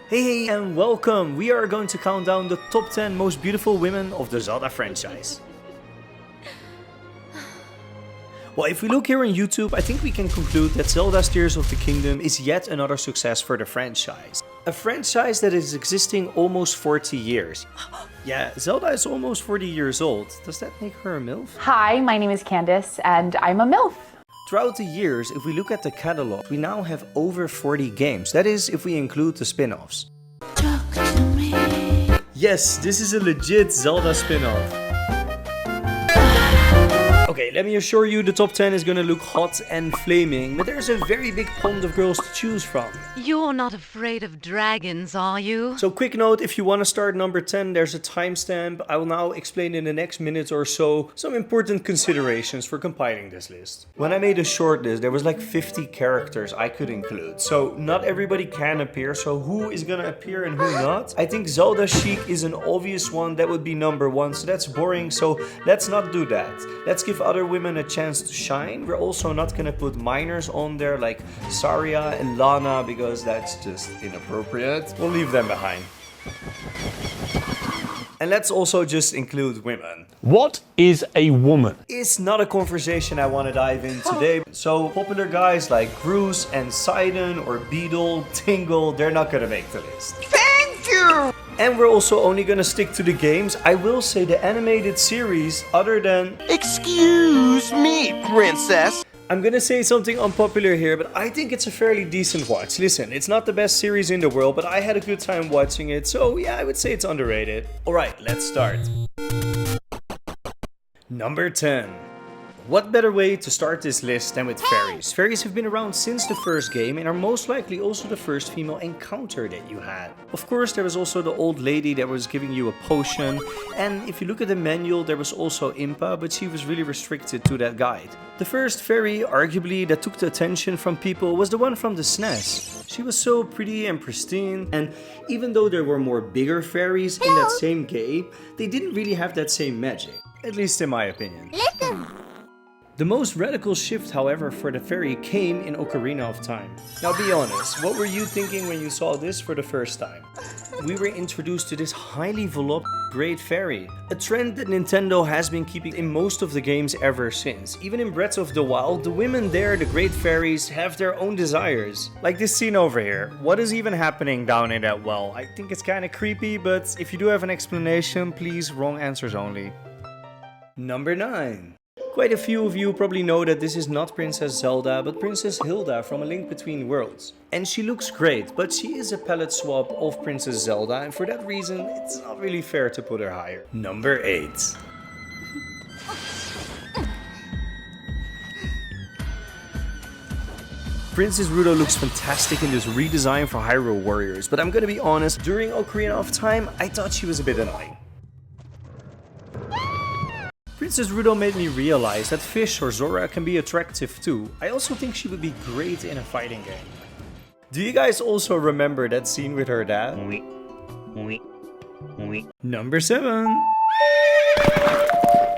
Hey and welcome! We are going to count down the top 10 most beautiful women of the Zelda franchise. Well, if we look here on YouTube, I think we can conclude that Zelda's Tears of the Kingdom is yet another success for the franchise. A franchise that is existing almost 40 years. Yeah, Zelda is almost 40 years old. Does that make her a MILF? Hi, my name is Candice and I'm a MILF. Throughout the years, if we look at the catalog, we now have over 40 games. That is, if we include the spin-offs. Talk to me. Yes, this is a legit Zelda spin-off. Okay, let me assure you the top 10 is gonna look hot and flaming, but there's a very big pond of girls to choose from. You're not afraid of dragons, are you? So quick note, if you want to start number 10, there's a timestamp. I will now explain in the next minute or so some important considerations for compiling this list. When I made a short list, there was like 50 characters I could include. So not everybody can appear, so who is gonna appear and who not? I think Zelda Chic is an obvious one, that would be number 1, so that's boring, so let's not do that. Let's give other women a chance to shine. We're also not gonna put minors on there like Saria and Lana because that's just inappropriate. We'll leave them behind. And let's also just include women. What is a woman? It's not a conversation I want to dive in today. So popular guys like Roost and Sidon or Beedle, Tingle, they're not gonna make the list. Thank you! And we're also only gonna stick to the games. I will say the animated series, other than... Excuse me, princess. I'm gonna say something unpopular here, but I think it's a fairly decent watch. Listen, it's not the best series in the world, but I had a good time watching it, so yeah, I would say it's underrated. Alright, let's start. Number 10. What better way to start this list than with fairies? Fairies have been around since the first game and are most likely also the first female encounter that you had. Of course, there was also the old lady that was giving you a potion, and if you look at the manual, there was also Impa, but she was really restricted to that guide. The first fairy, arguably, that took the attention from people was the one from the SNES. She was so pretty and pristine, and even though there were more bigger fairies in that same game, they didn't really have that same magic. At least in my opinion. The most radical shift, however, for the fairy came in Ocarina of Time. Now be honest, what were you thinking when you saw this for the first time? We were introduced to this highly voluptuous great fairy, a trend that Nintendo has been keeping in most of the games ever since. Even in Breath of the Wild, the women there, the great fairies, have their own desires. Like this scene over here. What is even happening down in that well? I think it's kinda creepy, but if you do have an explanation, please, wrong answers only. Number 9. Quite a few of you probably know that this is not Princess Zelda, but Princess Hilda from A Link Between Worlds. And she looks great, but she is a palette swap of Princess Zelda, and for that reason, it's not really fair to put her higher. Number 8. Princess Ruto looks fantastic in this redesign for Hyrule Warriors, but I'm gonna be honest, during Ocarina of Time, I thought she was a bit annoying. Princess Ruto made me realize that Fish or Zora can be attractive too. I also think she would be great in a fighting game. Do you guys also remember that scene with her dad? Number 7.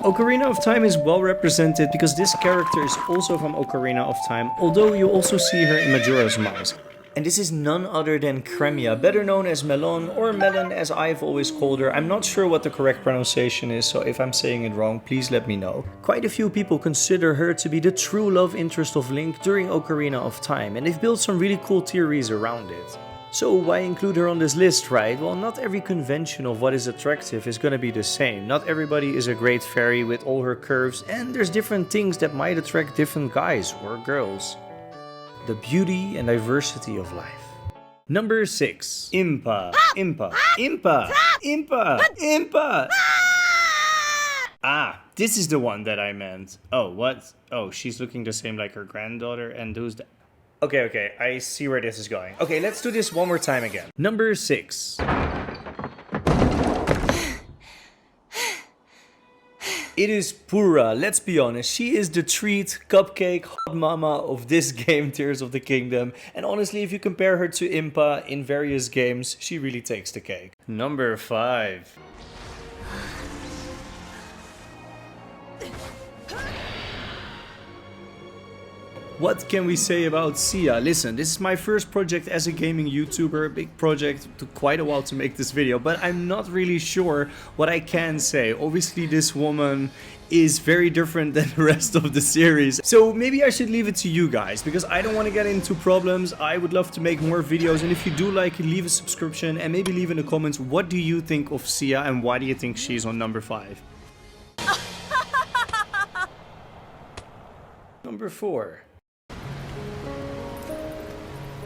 Ocarina of Time is well represented because this character is also from Ocarina of Time, although you also see her in Majora's Mask. And this is none other than Cremia, better known as Malon or Melon as I've always called her. I'm not sure what the correct pronunciation is, so if I'm saying it wrong, please let me know. Quite a few people consider her to be the true love interest of Link during Ocarina of Time, and they've built some really cool theories around it. So why include her on this list, right? Well, not every convention of what is attractive is gonna be the same. Not everybody is a great fairy with all her curves, and there's different things that might attract different guys or girls. The beauty and diversity of life. Number 6. Impa. Impa. Impa. Impa. Impa. Ah, this is the one that I meant. Oh, what? Oh, she's looking the same like her granddaughter, and who's that? Okay, I see where this is going. Okay, let's do this one more time again. Number 6. It is Pura, let's be honest, she is the treat, cupcake, hot mama of this game, Tears of the Kingdom. And honestly, if you compare her to Impa in various games, she really takes the cake. Number 5. What can we say about Sia? Listen, this is my first project as a gaming YouTuber, a big project, took quite a while to make this video, but I'm not really sure what I can say. Obviously this woman is very different than the rest of the series, so maybe I should leave it to you guys, because I don't want to get into problems. I would love to make more videos, and if you do like it, leave a subscription and maybe leave in the comments what do you think of Sia and why do you think she's on number 5. Number 4.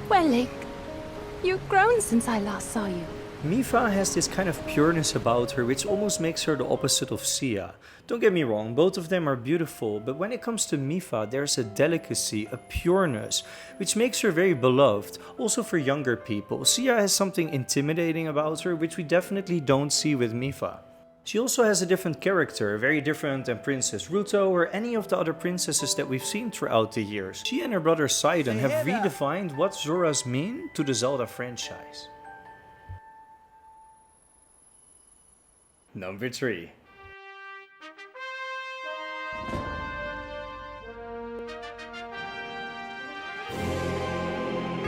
Well, Link, you've grown since I last saw you. Mipha has this kind of pureness about her which almost makes her the opposite of Sia. Don't get me wrong, both of them are beautiful, but when it comes to Mipha there's a delicacy, a pureness, which makes her very beloved, also for younger people. Sia has something intimidating about her which we definitely don't see with Mipha. She also has a different character, very different than Princess Ruto or any of the other princesses that we've seen throughout the years. She and her brother Sidon have redefined what Zoras mean to the Zelda franchise. Number 3.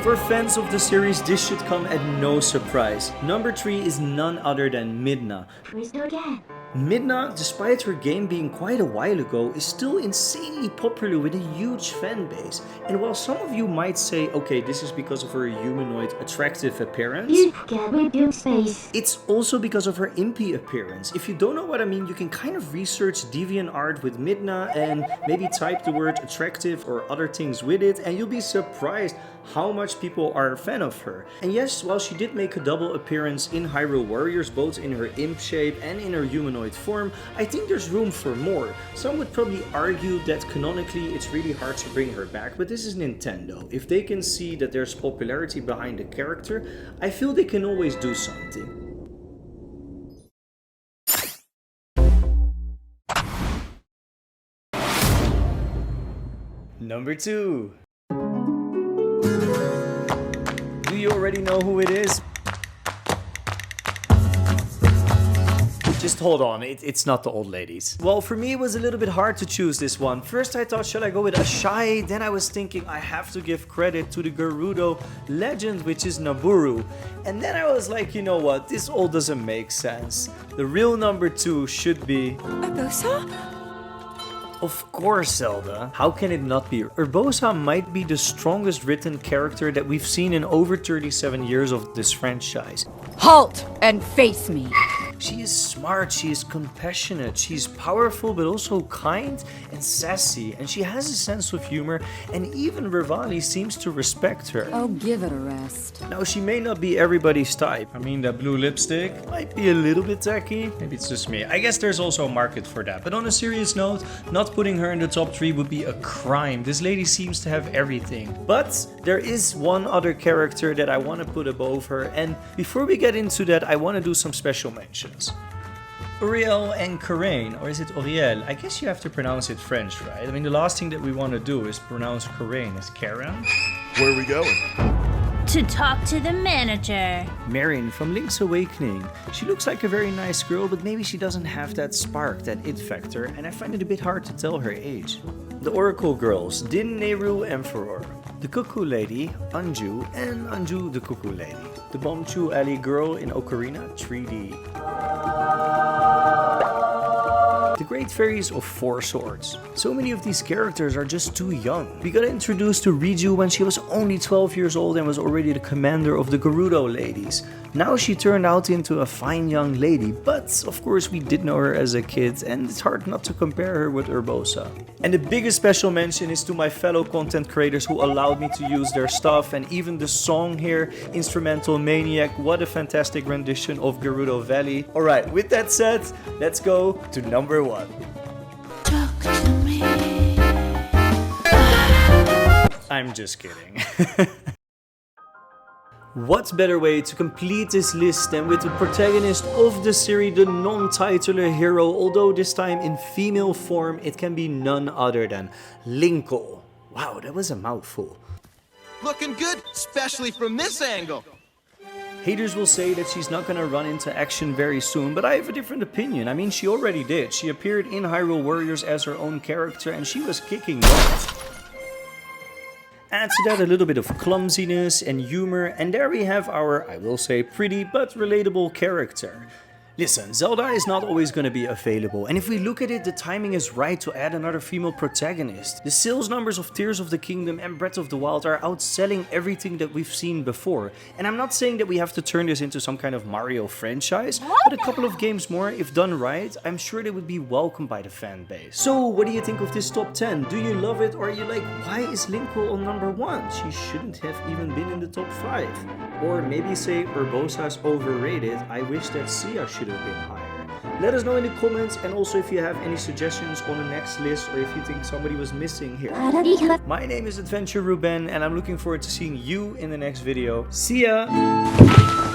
For fans of the series, this should come at no surprise. Number 3 is none other than Midna. Midna, despite her game being quite a while ago, is still insanely popular with a huge fan base. And while some of you might say, okay, this is because of her humanoid attractive appearance, it's also because of her impy appearance. If you don't know what I mean, you can kind of research DeviantArt with Midna and maybe type the word attractive or other things with it, and you'll be surprised how much people are a fan of her. And yes, while she did make a double appearance in Hyrule Warriors, both in her imp shape and in her humanoid form, I think there's room for more. Some would probably argue that canonically it's really hard to bring her back, but this is Nintendo. If they can see that there's popularity behind the character, I feel they can always do something. Number 2. Do you already know who it is? Just hold on, it's not the old ladies. Well, for me it was a little bit hard to choose this one. First I thought, should I go with Ashai? Then I was thinking I have to give credit to the Gerudo legend, which is Naburu. And then I was like, you know what, this all doesn't make sense. The real number 2 should be... Urbosa? Of course, Zelda. How can it not be? Urbosa might be the strongest written character that we've seen in over 37 years of this franchise. Halt and face me. She is smart, she is compassionate, she's powerful but also kind and sassy, and she has a sense of humor, and even Rivali seems to respect her. Oh, give it a rest. Now, she may not be everybody's type. I mean, that blue lipstick might be a little bit tacky. Maybe it's just me. I guess there's also a market for that. But on a serious note, not putting her in the top 3 would be a crime. This lady seems to have everything. But there is one other character that I want to put above her, and before we get into that, I want to do some special mentions. Uriel and Karain, or is it Uriel? I guess you have to pronounce it French, right? I mean, the last thing that we want to do is pronounce Karain as Karen. Where are we going? To talk to the manager. Marin from Link's Awakening. She looks like a very nice girl, but maybe she doesn't have that spark, that it factor, and I find it a bit hard to tell her age. The Oracle Girls, Din Nehru Emperor. The Cuckoo Lady, Anju, and Anju the Cuckoo Lady. The Bombchu Alley Girl in Ocarina 3D. The Great Fairies of 4 Swords. So many of these characters are just too young. We got introduced to Riju when she was only 12 years old and was already the commander of the Gerudo ladies. Now she turned out into a fine young lady, but of course we did know her as a kid, and it's hard not to compare her with Urbosa. And the biggest special mention is to my fellow content creators who allowed me to use their stuff, and even the song here, Instrumental Maniac, what a fantastic rendition of Gerudo Valley. Alright, with that said, let's go to number 1. Talk to me. I'm just kidding. What better way to complete this list than with the protagonist of the series, the non-titular hero, although this time in female form, it can be none other than Linkle. Wow, that was a mouthful. Looking good, especially from this angle. Haters will say that she's not gonna run into action very soon, but I have a different opinion. I mean, she already did. She appeared in Hyrule Warriors as her own character and she was kicking butt. Add to that a little bit of clumsiness and humor, and there we have our, I will say, pretty but relatable character. Listen, Zelda is not always going to be available, and if we look at it, the timing is right to add another female protagonist. The sales numbers of Tears of the Kingdom and Breath of the Wild are outselling everything that we've seen before. And I'm not saying that we have to turn this into some kind of Mario franchise, but a couple of games more, if done right, I'm sure they would be welcomed by the fan base. So what do you think of this top 10? Do you love it, or are you like, why is Linkle on number 1? She shouldn't have even been in the top 5. Or maybe say Urbosa's overrated, I wish that Sia should have been higher. Let us know in the comments, and also if you have any suggestions on the next list, or if you think somebody was missing here. My name is Adventure Ruben, and I'm looking forward to seeing you in the next video. See ya!